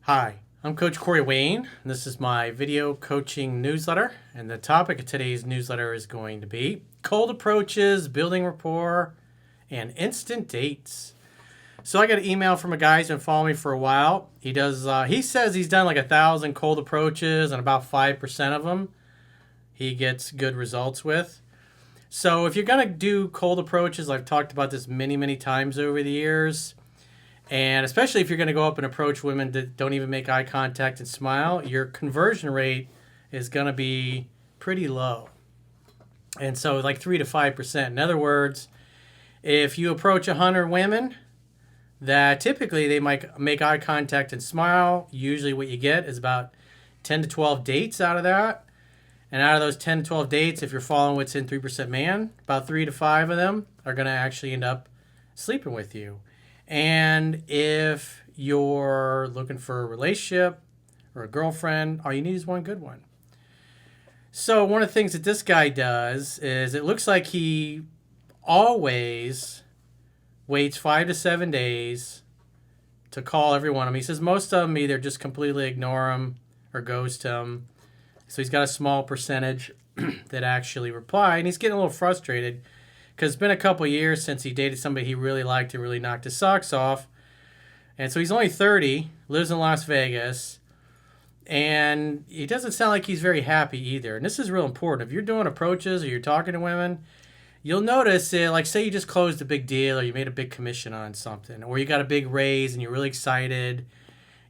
Hi, I'm Coach Corey Wayne, and this is my video coaching newsletter. And the topic of today's newsletter is going to be cold approaches, building rapport, and instant dates. So I got an email from a guy who's been following me for a while. He says he's done like 1,000 cold approaches, and about 5% of them he gets good results with. So if you're gonna do cold approaches, I've talked about this many times over the years. And especially if you're going to go up and approach women that don't even make eye contact and smile, your conversion rate is going to be pretty low. And so like 3 to 5%. In other words, if you approach 100 women that typically they might make eye contact and smile, usually what you get is about 10 to 12 dates out of that. And out of those 10 to 12 dates, if you're following what's in 3% man, about 3 to 5 of them are going to actually end up sleeping with you. And if you're looking for a relationship or a girlfriend, all you need is one good one. So one of the things that this guy does is it looks like he always waits 5 to 7 days to call every one of them. He says most of them either just completely ignore him or ghost him. So he's got a small percentage that actually reply, and he's getting a little frustrated because it's been a couple years since he dated somebody he really liked and really knocked his socks off. And so he's only 30, lives in Las Vegas, and he doesn't sound like he's very happy either. And this is real important. If you're doing approaches or you're talking to women, you'll notice that, like, say you just closed a big deal or you made a big commission on something, or you got a big raise and you're really excited,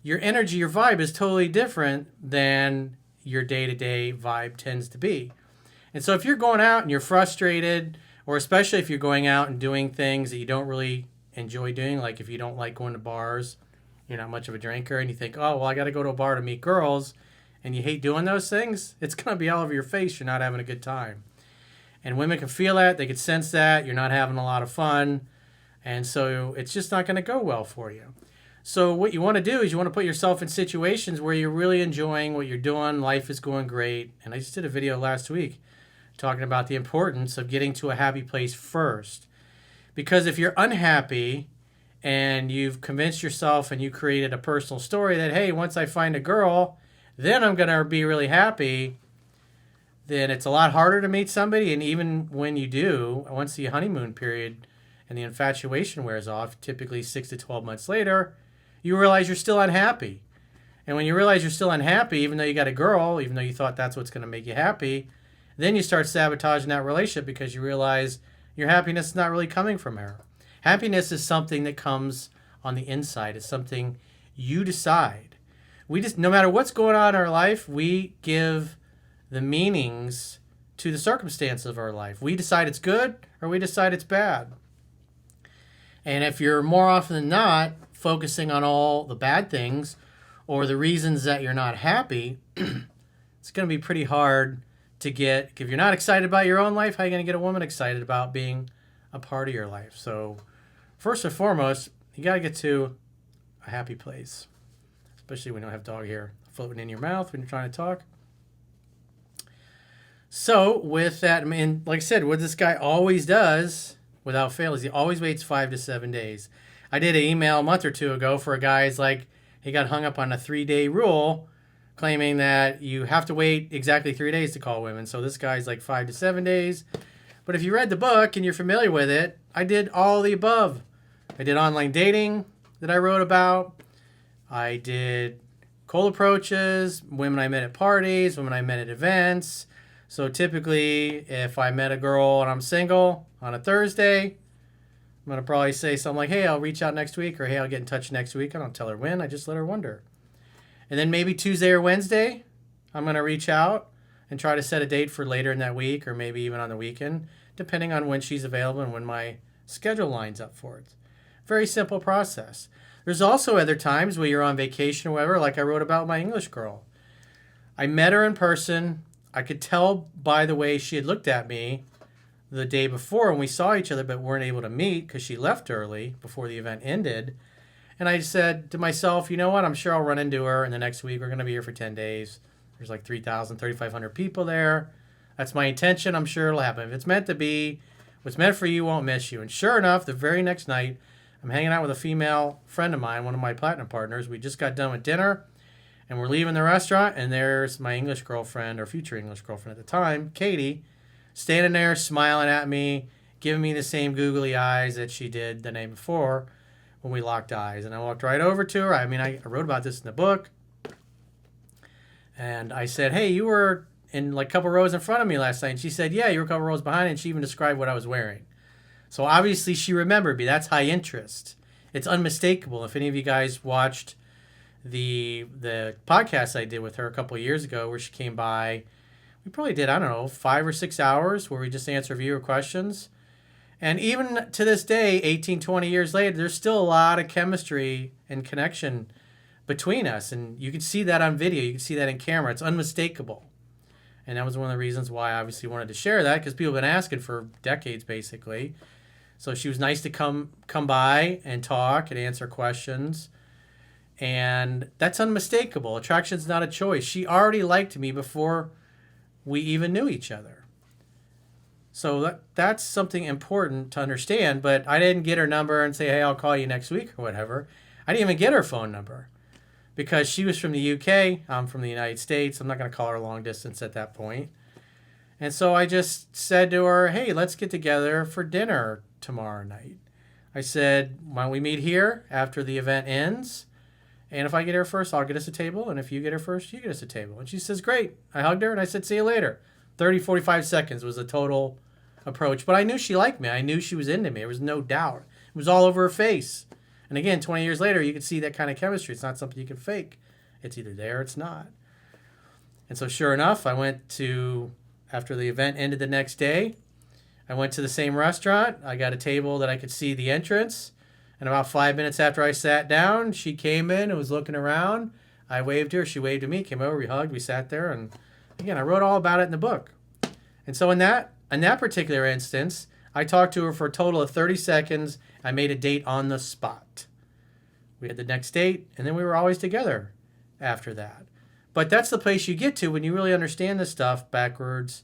your energy, your vibe is totally different than your day-to-day vibe tends to be. And so if you're going out and you're frustrated, or especially if you're going out and doing things that you don't really enjoy doing, like if you don't like going to bars, you're not much of a drinker, and you think, oh, well, I got to go to a bar to meet girls, and you hate doing those things, it's going to be all over your face. You're not having a good time. And women can feel that. They can sense that. You're not having a lot of fun. And so it's just not going to go well for you. So what you want to do is you want to put yourself in situations where you're really enjoying what you're doing. Life is going great. And I just did a video last week talking about the importance of getting to a happy place first. Because if you're unhappy and you've convinced yourself and you created a personal story that, hey, once I find a girl, then I'm going to be really happy, then it's a lot harder to meet somebody. And even when you do, once the honeymoon period and the infatuation wears off, typically 6 to 12 months later, you realize you're still unhappy. And when you realize you're still unhappy, even though you got a girl, even though you thought that's what's going to make you happy, then you start sabotaging that relationship because you realize your happiness is not really coming from her. Happiness is something that comes on the inside. It's something you decide. No matter what's going on in our life, we give the meanings to the circumstances of our life. We decide it's good or we decide it's bad. And if you're more often than not focusing on all the bad things or the reasons that you're not happy, it's going to be pretty hard to get. If you're not excited about your own life, how are you going to get a woman excited about being a part of your life? So first and foremost, you got to get to a happy place, especially when you don't have dog hair floating in your mouth when you're trying to talk. So with that, I mean, like I said, what this guy always does without fail is he always waits 5 to 7 days. I did an email a month or two ago for a guy's like, he got hung up on a 3-day rule, claiming that you have to wait exactly 3 days to call women. So this guy's like 5 to 7 days. But if you read the book and you're familiar with it, I did all the above. I did online dating that I wrote about. I did cold approaches, women I met at parties, women I met at events. So typically, if I met a girl and I'm single on a Thursday, I'm going to probably say something like, hey, I'll reach out next week, or hey, I'll get in touch next week. I don't tell her when. I just let her wonder. And then maybe Tuesday or Wednesday, I'm going to reach out and try to set a date for later in that week or maybe even on the weekend, depending on when she's available and when my schedule lines up for it. Very simple process. There's also other times where you're on vacation or whatever, like I wrote about my English girl. I met her in person. I could tell by the way she had looked at me the day before when we saw each other but weren't able to meet because she left early before the event ended. And I said to myself, you know what? I'm sure I'll run into her in the next week. We're going to be here for 10 days. There's like 3,500 people there. That's my intention. I'm sure it'll happen. If it's meant to be, what's meant for you won't miss you. And sure enough, the very next night, I'm hanging out with a female friend of mine, one of my platinum partners. We just got done with dinner, and we're leaving the restaurant, and there's my English girlfriend, or future English girlfriend at the time, Katie, standing there smiling at me, giving me the same googly eyes that she did the night before when we locked eyes. And I walked right over to her. I wrote about this in the book. And I said, hey, you were in like a couple rows in front of me last night. And she said, yeah, you were a couple rows behind. And she even described what I was wearing. So obviously she remembered me. That's high interest. It's unmistakable. If any of you guys watched the podcast I did with her a couple of years ago where she came by, we probably did, 5 or 6 hours where we just answer viewer questions. And even to this day, 18, 20 years later, there's still a lot of chemistry and connection between us. And you can see that on video. You can see that in camera. It's unmistakable. And that was one of the reasons why I obviously wanted to share that, because people have been asking for decades, basically. So she was nice to come by and talk and answer questions. And that's unmistakable. Attraction's not a choice. She already liked me before we even knew each other. So that's something important to understand. But I didn't get her number and say, hey, I'll call you next week or whatever. I didn't even get her phone number because she was from the UK. I'm from the United States. I'm not going to call her long distance at that point. And so I just said to her, hey, let's get together for dinner tomorrow night. I said, why don't we meet here after the event ends? And if I get her first, I'll get us a table. And if you get her first, you get us a table. And she says, great. I hugged her and I said, see you later. 30, 45 seconds was the total approach. But I knew she liked me. I knew she was into me. There was no doubt. It was all over her face. And again, 20 years later, you can see that kind of chemistry. It's not something you can fake. It's either there or it's not. And so sure enough, I went to, after the event ended the next day, I went to the same restaurant. I got a table that I could see the entrance. And about 5 minutes after I sat down, she came in and was looking around. I waved her. She waved to me, came over, we hugged, we sat there. And again, I wrote all about it in the book. And so in that particular instance, I talked to her for a total of 30 seconds. I made a date on the spot. We had the next date, and then we were always together after that. But that's the place you get to when you really understand this stuff backwards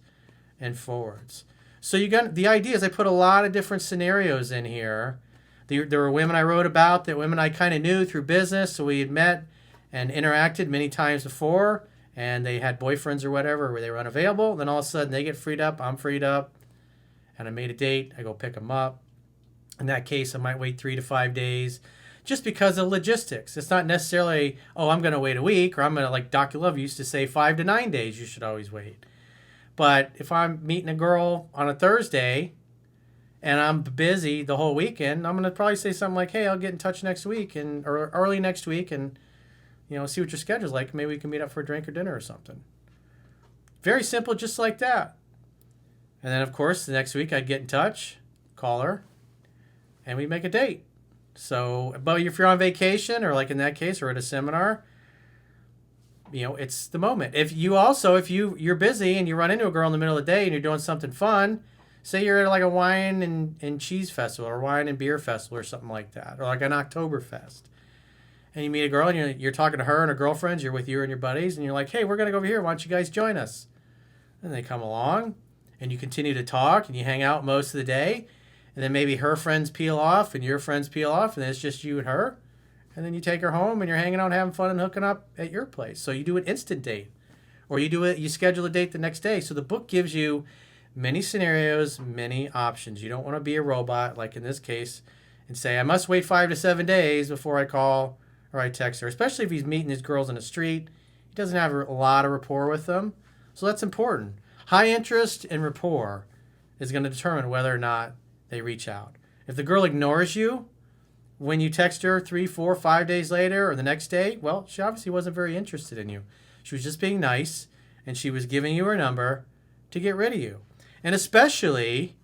and forwards. So you got the idea is I put a lot of different scenarios in here. There were women I wrote about, that women I kind of knew through business, so we had met and interacted many times before, and they had boyfriends or whatever where they were unavailable. Then all of a sudden they get freed up, I'm freed up, and I made a date. I go pick them up. In that case, I might wait 3 to 5 days just because of logistics. It's not necessarily, oh, I'm going to wait a week, or I'm going to, like Dr. Love used to say, 5 to 9 days you should always wait. But if I'm meeting a girl on a Thursday and I'm busy the whole weekend, I'm going to probably say something like, hey, I'll get in touch next week or early next week and, see what your schedule's like. Maybe we can meet up for a drink or dinner or something. Very simple, just like that. And then, of course, the next week I'd get in touch, call her, and we'd make a date. So, but if you're on vacation, or like in that case, or at a seminar, it's the moment. If you're busy and you run into a girl in the middle of the day and you're doing something fun, say you're at like a wine and cheese festival or wine and beer festival or something like that, or like an Oktoberfest, and you meet a girl and you're talking to her and her girlfriends, you're with you and your buddies, and you're like, hey, we're going to go over here. Why don't you guys join us? And they come along and you continue to talk and you hang out most of the day. And then maybe her friends peel off and your friends peel off, and then it's just you and her. And then you take her home and you're hanging out and having fun and hooking up at your place. So you do an instant date, or you schedule a date the next day. So the book gives you many scenarios, many options. You don't want to be a robot, like in this case, and say, I must wait 5 to 7 days before I call or I text her, especially if he's meeting these girls in the street. He doesn't have a lot of rapport with them. So that's important. High interest and rapport is going to determine whether or not they reach out. If the girl ignores you when you text her 3, 4, 5 days later or the next day, well, she obviously wasn't very interested in you. She was just being nice, and she was giving you her number to get rid of you. And especially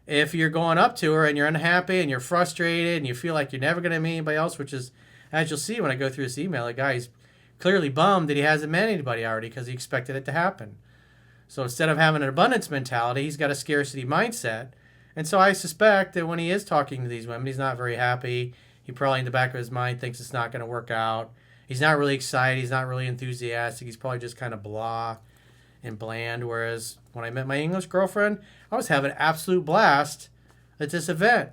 if you're going up to her and you're unhappy and you're frustrated and you feel like you're never going to meet anybody else, which is, as you'll see when I go through this email, the guy's clearly bummed that he hasn't met anybody already because he expected it to happen. So instead of having an abundance mentality, he's got a scarcity mindset. And so I suspect that when he is talking to these women, he's not very happy. He probably in the back of his mind thinks it's not going to work out. He's not really excited. He's not really enthusiastic. He's probably just kind of blah and bland. Whereas when I met my English girlfriend, I was having an absolute blast at this event.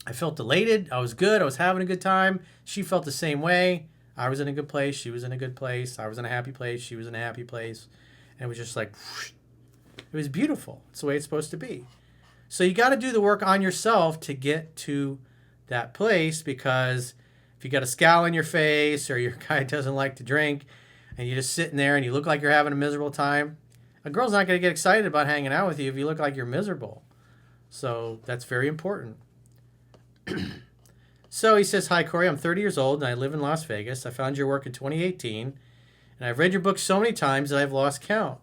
I felt elated. I was good. I was having a good time. She felt the same way. I was in a good place. She was in a good place. I was in a happy place. She was in a happy place. And it was just like, whoosh. It was beautiful. It's the way it's supposed to be. So you got to do the work on yourself to get to that place, because if you got a scowl on your face, or your guy doesn't like to drink and you're just sitting there and you look like you're having a miserable time, a girl's not going to get excited about hanging out with you if you look like you're miserable. So that's very important. So he says, "Hi, Corey. I'm 30 years old and I live in Las Vegas. I found your work in 2018 and I've read your book so many times that I've lost count.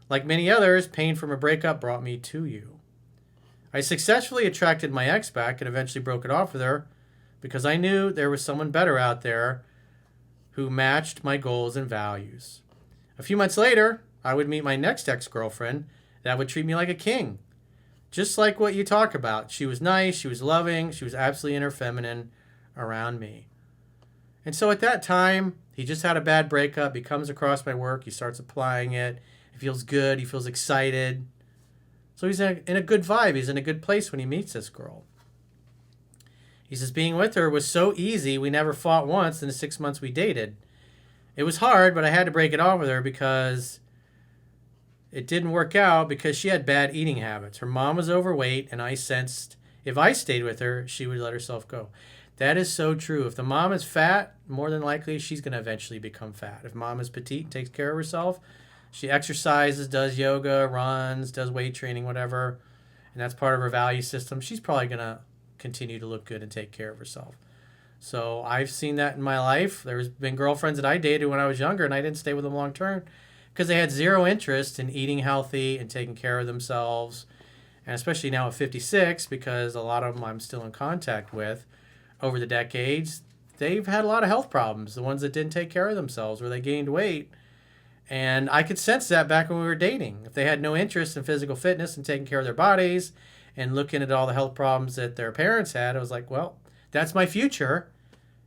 Like many others, pain from a breakup brought me to you. I successfully attracted my ex back and eventually broke it off with her because I knew there was someone better out there who matched my goals and values. A few months later, I would meet my next ex-girlfriend that would treat me like a king. Just like what you talk about. She was nice, she was loving, she was absolutely inner feminine around me." And so at that time, he just had a bad breakup. He comes across my work, he starts applying it. He feels good, he feels excited. So he's in a good vibe. He's in a good place when he meets this girl. He says, "Being with her was so easy. We never fought once in the 6 months we dated. It was hard, but I had to break it off with her because it didn't work out because she had bad eating habits. Her mom was overweight, and I sensed if I stayed with her, she would let herself go." That is so true. If the mom is fat, more than likely she's going to eventually become fat. If mom is petite, takes care of herself, she exercises, does yoga, runs, does weight training, whatever, and that's part of her value system, she's probably going to continue to look good and take care of herself. So I've seen that in my life. There's been girlfriends that I dated when I was younger, and I didn't stay with them long term because they had zero interest in eating healthy and taking care of themselves. And especially now at 56, because a lot of them I'm still in contact with over the decades, they've had a lot of health problems, the ones that didn't take care of themselves, where they gained weight. And I could sense that back when we were dating. If they had no interest in physical fitness and taking care of their bodies and looking at all the health problems that their parents had, I was like, well, that's my future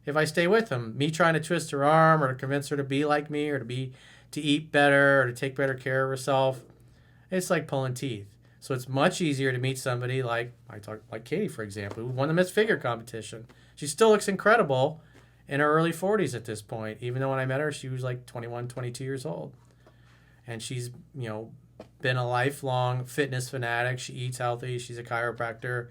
if I stay with them. Me trying to twist her arm or to convince her to be like me or to eat better or to take better care of herself, it's like pulling teeth. So it's much easier to meet somebody like Katie, for example, who won the Miss Figure competition. She still looks incredible in her early 40s at this point, even though when I met her, she was like 21, 22 years old. And she's, been a lifelong fitness fanatic. She eats healthy. She's a chiropractor.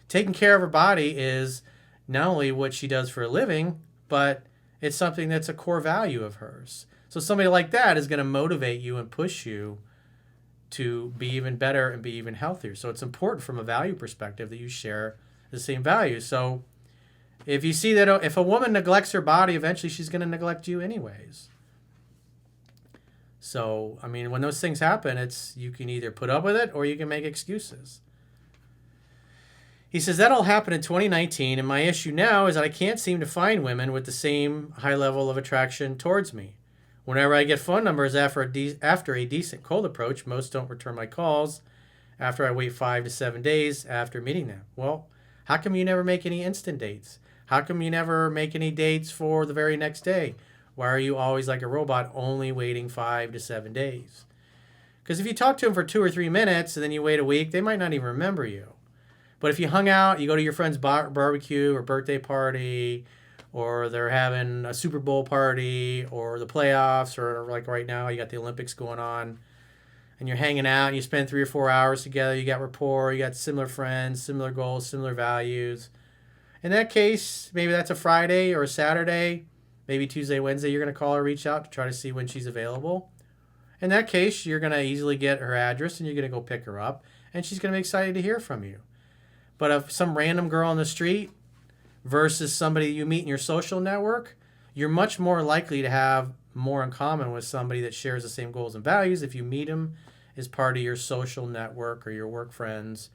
Taking care of her body is not only what she does for a living, but it's something that's a core value of hers. So somebody like that is going to motivate you and push you to be even better and be even healthier. So it's important from a value perspective that you share the same values. So if you see that if a woman neglects her body, eventually she's going to neglect you anyways. So, when those things happen, you can either put up with it or you can make excuses. He says, that all happened in 2019, and my issue now is that I can't seem to find women with the same high level of attraction towards me. Whenever I get phone numbers after a decent cold approach, most don't return my calls after I wait 5 to 7 days after meeting them. Well, how come you never make any instant dates? How come you never make any dates for the very next day? Why are you always like a robot only waiting 5 to 7 days? Because if you talk to them for 2 or 3 minutes and then you wait a week, they might not even remember you. But if you hung out, you go to your friend's barbecue or birthday party, or they're having a Super Bowl party or the playoffs, or like right now you got the Olympics going on, and you're hanging out and you spend 3 or 4 hours together, you got rapport, you got similar friends, similar goals, similar values. In that case, maybe that's a Friday or a Saturday. Maybe Tuesday, Wednesday, you're going to call her, reach out to try to see when she's available. In that case, you're going to easily get her address and you're going to go pick her up, and she's going to be excited to hear from you. But if some random girl on the street versus somebody you meet in your social network, you're much more likely to have more in common with somebody that shares the same goals and values if you meet them as part of your social network or your work friends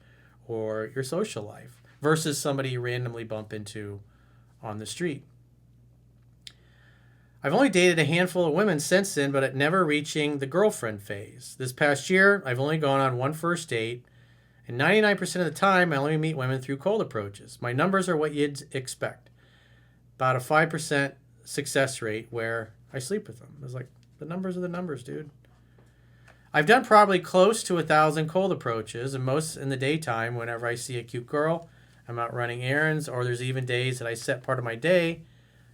or your social life versus somebody you randomly bump into on the street. I've only dated a handful of women since then, but at never reaching the girlfriend phase. This past year, I've only gone on one first date, and 99% of the time, I only meet women through cold approaches. My numbers are what you'd expect. About a 5% success rate where I sleep with them. It's like, the numbers are the numbers, dude. I've done probably close to 1,000 cold approaches, and most in the daytime whenever I see a cute girl, I'm out running errands, or there's even days that I set part of my day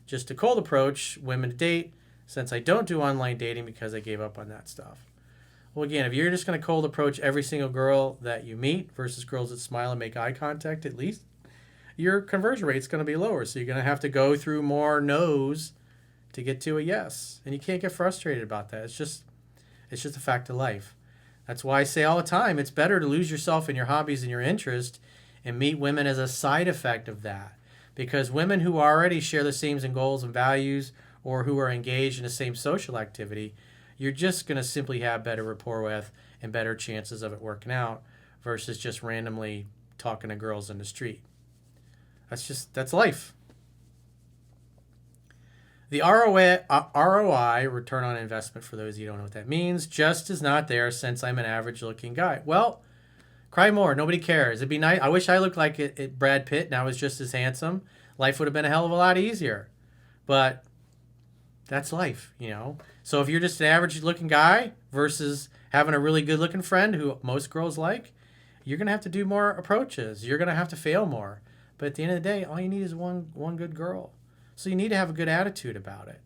just to cold approach women to date, since I don't do online dating because I gave up on that stuff. Well, again, if you're just going to cold approach every single girl that you meet versus girls that smile and make eye contact at least, your conversion rate's going to be lower. So you're going to have to go through more no's to get to a yes. And you can't get frustrated about that. It's just a fact of life. That's why I say all the time, it's better to lose yourself in your hobbies and your interest and meet women as a side effect of that. Because women who already share the same goals and values, or who are engaged in the same social activity, you're just going to simply have better rapport with and better chances of it working out versus just randomly talking to girls in the street. That's life. The ROI, return on investment, for those of you who don't know what that means, just is not there since I'm an average looking guy. Well, cry more. Nobody cares. It'd be nice. I wish I looked like Brad Pitt and I was just as handsome. Life would have been a hell of a lot easier. But that's life, you know. So if you're just an average looking guy versus having a really good looking friend who most girls like, you're going to have to do more approaches. You're going to have to fail more. But at the end of the day, all you need is one good girl. So you need to have a good attitude about it.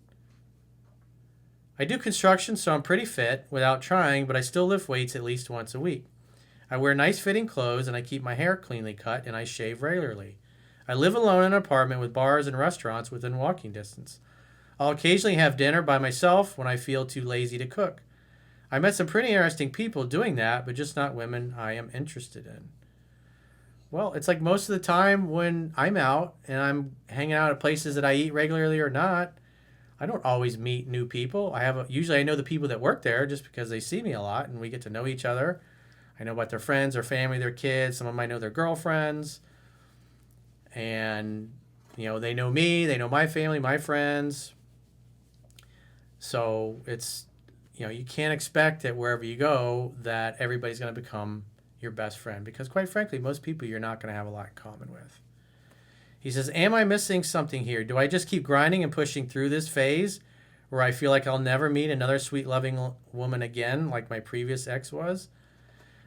I do construction, so I'm pretty fit without trying, but I still lift weights at least once a week. I wear nice fitting clothes and I keep my hair cleanly cut and I shave regularly. I live alone in an apartment with bars and restaurants within walking distance. I'll occasionally have dinner by myself when I feel too lazy to cook. I met some pretty interesting people doing that, but just not women I am interested in. Well, it's like most of the time when I'm out and I'm hanging out at places that I eat regularly or not, I don't always meet new people. Usually I know the people that work there just because they see me a lot and we get to know each other. I know about their friends, their family, their kids. Some of them might know their girlfriends. And, you know, they know me, they know my family, my friends. So it's, you know, you can't expect that wherever you go that everybody's going to become your best friend, because quite frankly, most people you're not going to have a lot in common with. He says, am I missing something here? Do I just keep grinding and pushing through this phase where I feel like I'll never meet another sweet, loving woman again like my previous ex was?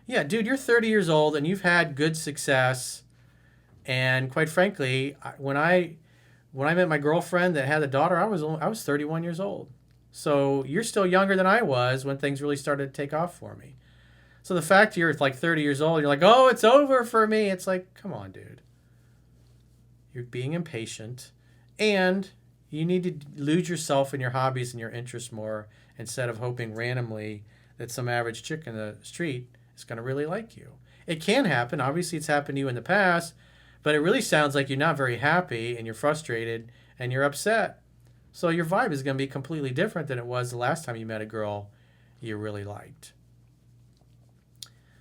Yeah, dude, you're 30 years old and you've had good success. And quite frankly, when I met my girlfriend that had a daughter, I was 31 years old. So you're still younger than I was when things really started to take off for me. So the fact you're like 30 years old, you're like, oh, it's over for me. It's like, come on, dude. You're being impatient, and you need to lose yourself in your hobbies and your interests more instead of hoping randomly that some average chick in the street is going to really like you. It can happen. Obviously, it's happened to you in the past, but it really sounds like you're not very happy and you're frustrated and you're upset. So your vibe is going to be completely different than it was the last time you met a girl you really liked.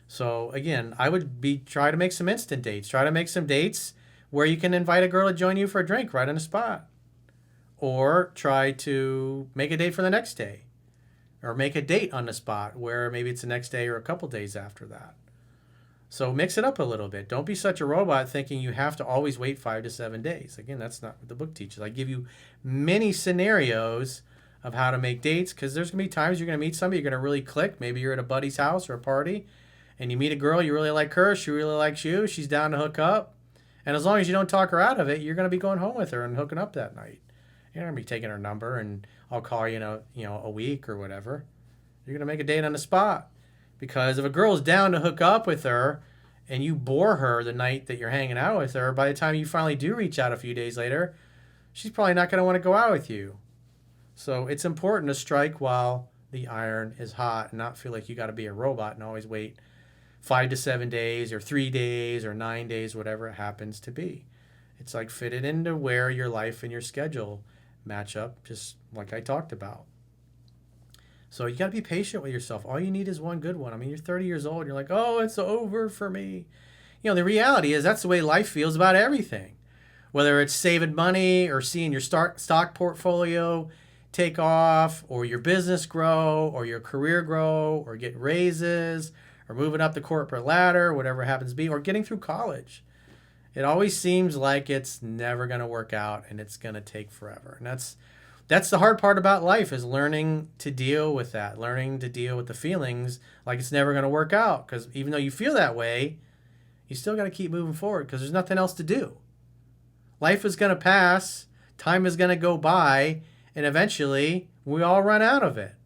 So again, I would try to make some instant dates. Try to make some dates where you can invite a girl to join you for a drink right on the spot. Or try to make a date for the next day. Or make a date on the spot where maybe it's the next day or a couple days after that. So mix it up a little bit. Don't be such a robot thinking you have to always wait 5 to 7 days. Again, that's not what the book teaches. I give you many scenarios of how to make dates, because there's going to be times you're going to meet somebody, you're going to really click. Maybe you're at a buddy's house or a party, and you meet a girl, you really like her, she really likes you, she's down to hook up. And as long as you don't talk her out of it, you're going to be going home with her and hooking up that night. You're going to be taking her number and I'll call you in a week or whatever. You're going to make a date on the spot. Because if a girl's down to hook up with her and you bore her the night that you're hanging out with her, by the time you finally do reach out a few days later, she's probably not going to want to go out with you. So it's important to strike while the iron is hot and not feel like you got to be a robot and always wait 5 to 7 days or 3 days or 9 days, whatever it happens to be. It's like fit it into where your life and your schedule match up, just like I talked about. So you got to be patient with yourself. All you need is one good one. I mean, you're 30 years old. You're like, oh, it's over for me. You know, the reality is that's the way life feels about everything. Whether it's saving money or seeing your stock portfolio take off, or your business grow, or your career grow, or get raises, or moving up the corporate ladder, whatever it happens to be, or getting through college. It always seems like it's never going to work out and it's going to take forever. And that's the hard part about life, is learning to deal with that, learning to deal with the feelings like it's never going to work out. Because even though you feel that way, You still got to keep moving forward because there's nothing else to do. Life is going to pass. Time is going to go by. And eventually, we all run out of it.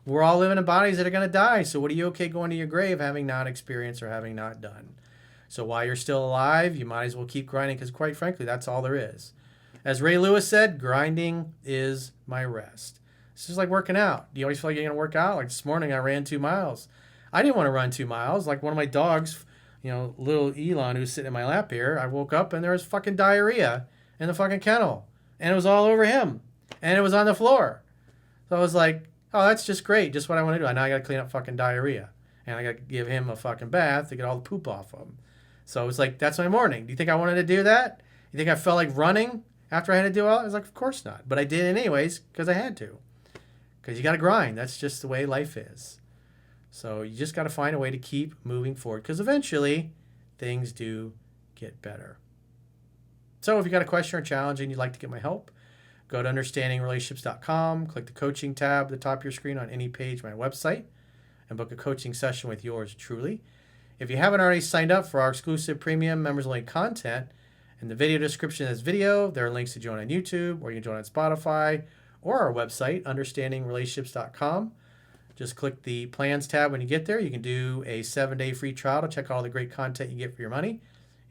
We're all living in bodies that are going to die. So what are you okay going to your grave having not experienced or having not done? So while you're still alive, you might as well keep grinding because quite frankly, that's all there is. As Ray Lewis said, grinding is my rest. It's just like working out. Do you always feel like you're going to work out? Like this morning, I ran 2 miles. I didn't want to run 2 miles. Like one of my dogs, little Elon, who's sitting in my lap here, I woke up and there was fucking diarrhea in the fucking kennel. And it was all over him. And it was on the floor. So I was like, oh, that's just great. Just what I want to do. Now I got to clean up fucking diarrhea. And I got to give him a fucking bath to get all the poop off of him. So it was like, that's my morning. Do you think I wanted to do that? You think I felt like running after I had to do all that? I was like, of course not. But I did it anyways because I had to. Because you got to grind. That's just the way life is. So you just got to find a way to keep moving forward. Because eventually, things do get better. So if you got a question or challenge and you'd like to get my help, go to understandingrelationships.com, click the coaching tab at the top of your screen on any page of my website, and book a coaching session with yours truly. If you haven't already signed up for our exclusive premium members-only content, in the video description of this video, there are links to join on YouTube, or you can join on Spotify, or our website, understandingrelationships.com. Just click the plans tab when you get there. You can do a 7-day free trial to check out all the great content you get for your money.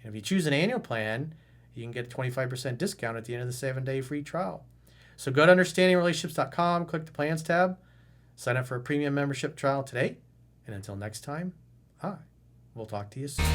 And if you choose an annual plan, you can get a 25% discount at the end of the 7-day free trial. So go to understandingrelationships.com, click the plans tab, sign up for a premium membership trial today. And until next time, we'll talk to you soon.